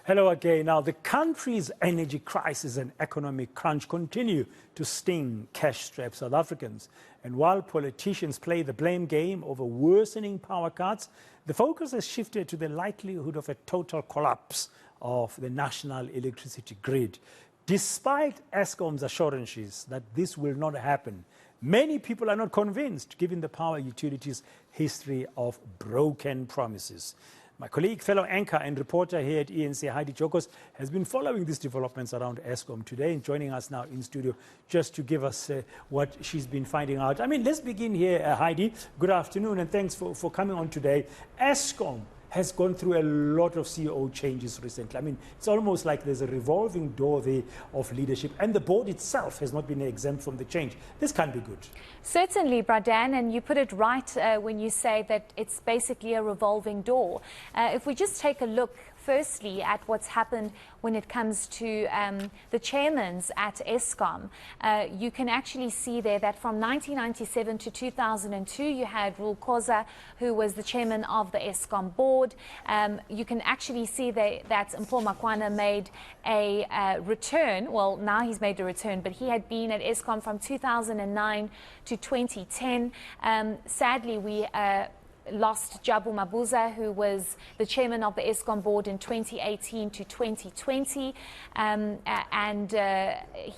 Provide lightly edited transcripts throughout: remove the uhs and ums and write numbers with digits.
Hello again. Now, the country's energy crisis and economic crunch continue to sting cash-strapped South Africans. And while politicians play the blame game over worsening power cuts, the focus has shifted to the likelihood of a total collapse of the national electricity grid. Despite Eskom's assurances that this will not happen, many people are not convinced, given the power utility's history of broken promises. My colleague, fellow anchor and reporter here at eNCA, Heidi Giokos, has been following these developments around Eskom today and joining us now in studio just to give us what she's been finding out. I mean, let's begin here, Heidi. Good afternoon and thanks for coming on today. Eskom has gone through a lot of CEO changes recently. I mean, it's almost like there's a revolving door there of leadership, and the board itself has not been exempt from the change. This can't be good. Certainly, Bradan, and you put it right when you say that it's basically a revolving door. If we just take a look firstly at what's happened when it comes to the chairmans at Eskom, you can actually see there that from 1997 to 2002 you had Heidi Kotze, who was the chairman of the Eskom board. You can actually see that Makwana made a return. Well, now he's made a return, but he had been at Eskom from 2009 to 2010. Sadly, we lost Jabu Mabuza, who was the chairman of the Eskom board in 2018 to 2020, and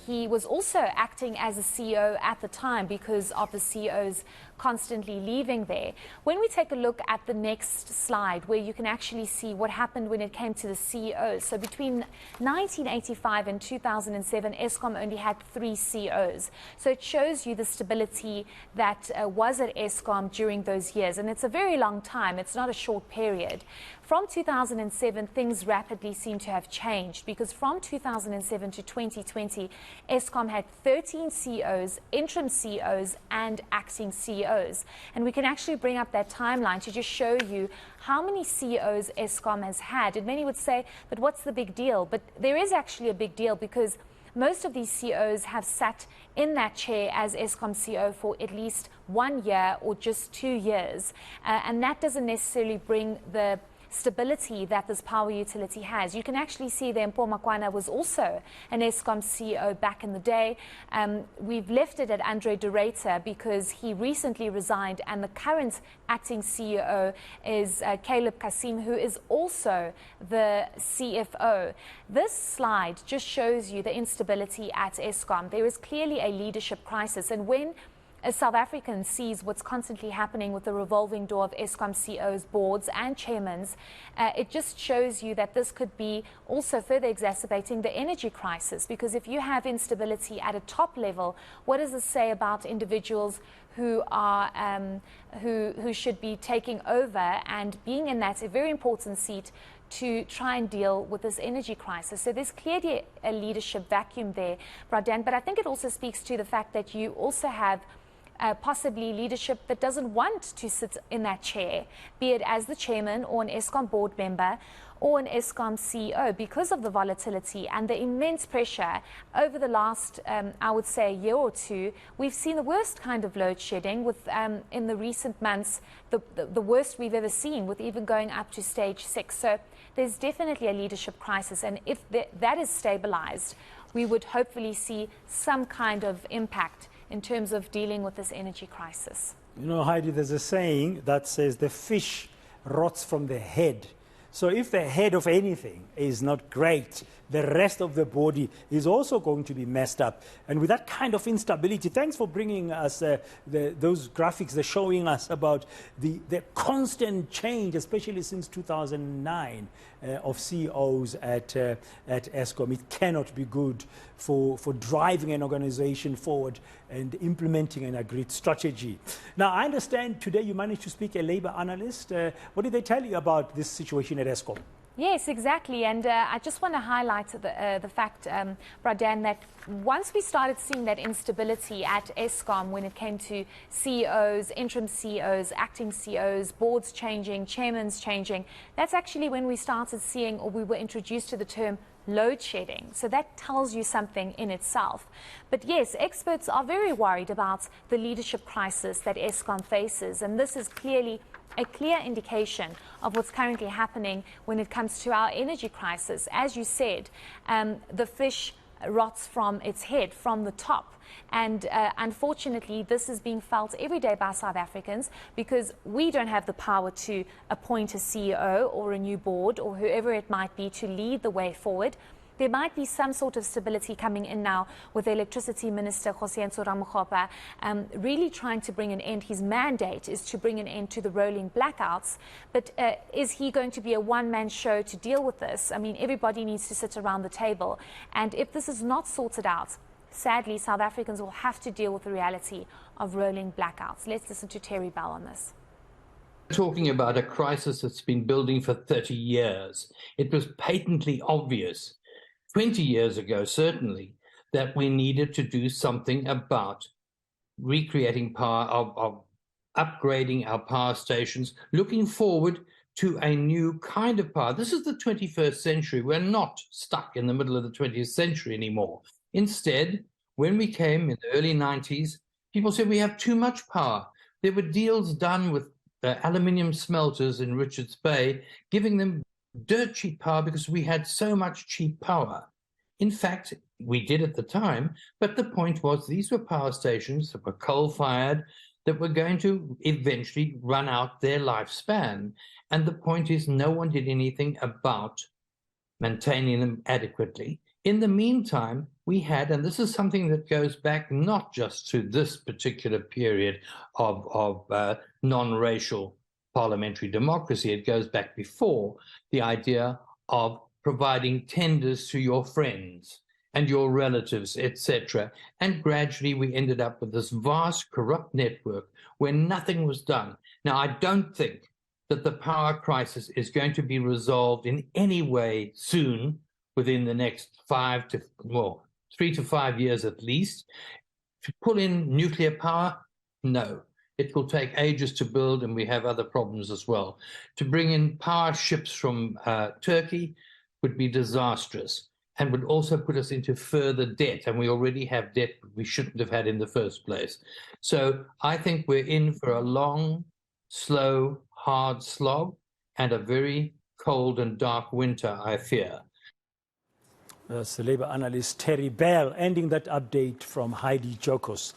he was also acting as a CEO at the time because of the CEOs constantly leaving there. When we take a look at the next slide, where you can actually see what happened when it came to the CEOs. So between 1985 and 2007, Eskom only had 3 CEOs. So it shows you the stability that was at Eskom during those years. And it's a very long time. It's not a short period. From 2007, things rapidly seem to have changed, because from 2007 to 2020, Eskom had 13 CEOs, interim CEOs, and acting CEOs. And we can actually bring up that timeline to just show you how many CEOs Eskom has had. And many would say, but what's the big deal? But there is actually a big deal, because most of these CEOs have sat in that chair as Eskom CEO for at least 1 year or just 2 years. And that doesn't necessarily bring the stability that this power utility has. You can actually see that Makwana was also an Eskom CEO back in the day. We've left it at Andre de Ruyter because he recently resigned, and the current acting CEO is Caleb Kasim, who is also the CFO. This slide just shows you the instability at Eskom. There is clearly a leadership crisis, and when a South African sees what's constantly happening with the revolving door of Eskom CEOs, boards and chairmen, it just shows you that this could be also further exacerbating the energy crisis. Because if you have instability at a top level, what does this say about individuals who are who should be taking over and being in that a very important seat to try and deal with this energy crisis? So there's clearly a leadership vacuum there, Bradan, but I think it also speaks to the fact that you also have possibly leadership that doesn't want to sit in that chair, be it as the chairman or an Eskom board member or an Eskom CEO, because of the volatility and the immense pressure over the last, I would say, a year or two. We've seen the worst kind of load shedding with, in the recent months, the worst we've ever seen, with even going up to stage 6. So there's definitely a leadership crisis, and if that is stabilized, we would hopefully see some kind of impact in terms of dealing with this energy crisis. You know, Heidi, there's a saying that says the fish rots from the head. So if the head of anything is not great, the rest of the body is also going to be messed up. And with that kind of instability, thanks for bringing us those graphics. They're showing us about the constant change, especially since 2009, of CEOs at Eskom. It cannot be good for driving an organization forward and implementing an agreed strategy. Now, I understand today you managed to speak a labor analyst. What did they tell you about this situation at Eskom? Yes, exactly. And I just want to highlight the fact, Bradan, that once we started seeing that instability at Eskom when it came to CEOs, interim CEOs, acting CEOs, boards changing, chairmans changing, that's actually when we started seeing, or we were introduced to the term load shedding. So that tells you something in itself. But yes, experts are very worried about the leadership crisis that Eskom faces, and this is clearly a clear indication of what's currently happening when it comes to our energy crisis. As you said, the fish rots from its head, from the top. And unfortunately, this is being felt every day by South Africans because we don't have the power to appoint a CEO or a new board or whoever it might be to lead the way forward. There might be some sort of stability coming in now with the Electricity Minister, Jose Ramokgopa, really trying to bring an end. His mandate is to bring an end to the rolling blackouts. But is he going to be a one-man show to deal with this? I mean, everybody needs to sit around the table. And if this is not sorted out, sadly, South Africans will have to deal with the reality of rolling blackouts. Let's listen to Terry Bell on this. Talking about a crisis that's been building for 30 years. It was patently obvious 20 years ago, certainly, that we needed to do something about recreating power, of upgrading our power stations, looking forward to a new kind of power. This is the 21st century. We're not stuck in the middle of the 20th century anymore. Instead, when we came in the early 90s, people said we have too much power. There were deals done with aluminium smelters in Richards Bay, giving them dirt cheap power because we had so much cheap power. In fact, we did at the time, but the point was these were power stations that were coal-fired that were going to eventually run out their lifespan. And the point is no one did anything about maintaining them adequately. In the meantime, we had, and this is something that goes back not just to this particular period of non-racial parliamentary democracy, it goes back before, the idea of providing tenders to your friends and your relatives, etc. And gradually we ended up with this vast corrupt network where nothing was done. Now, I don't think that the power crisis is going to be resolved in any way soon within the next 3 to 5 years at least. To pull in nuclear power, no. It will take ages to build, and we have other problems as well. To bring in power ships from Turkey would be disastrous and would also put us into further debt, and we already have debt we shouldn't have had in the first place. So I think we're in for a long, slow, hard slog and a very cold and dark winter, I fear. That's the Labour analyst Terry Bell ending that update from Heidi Giokos.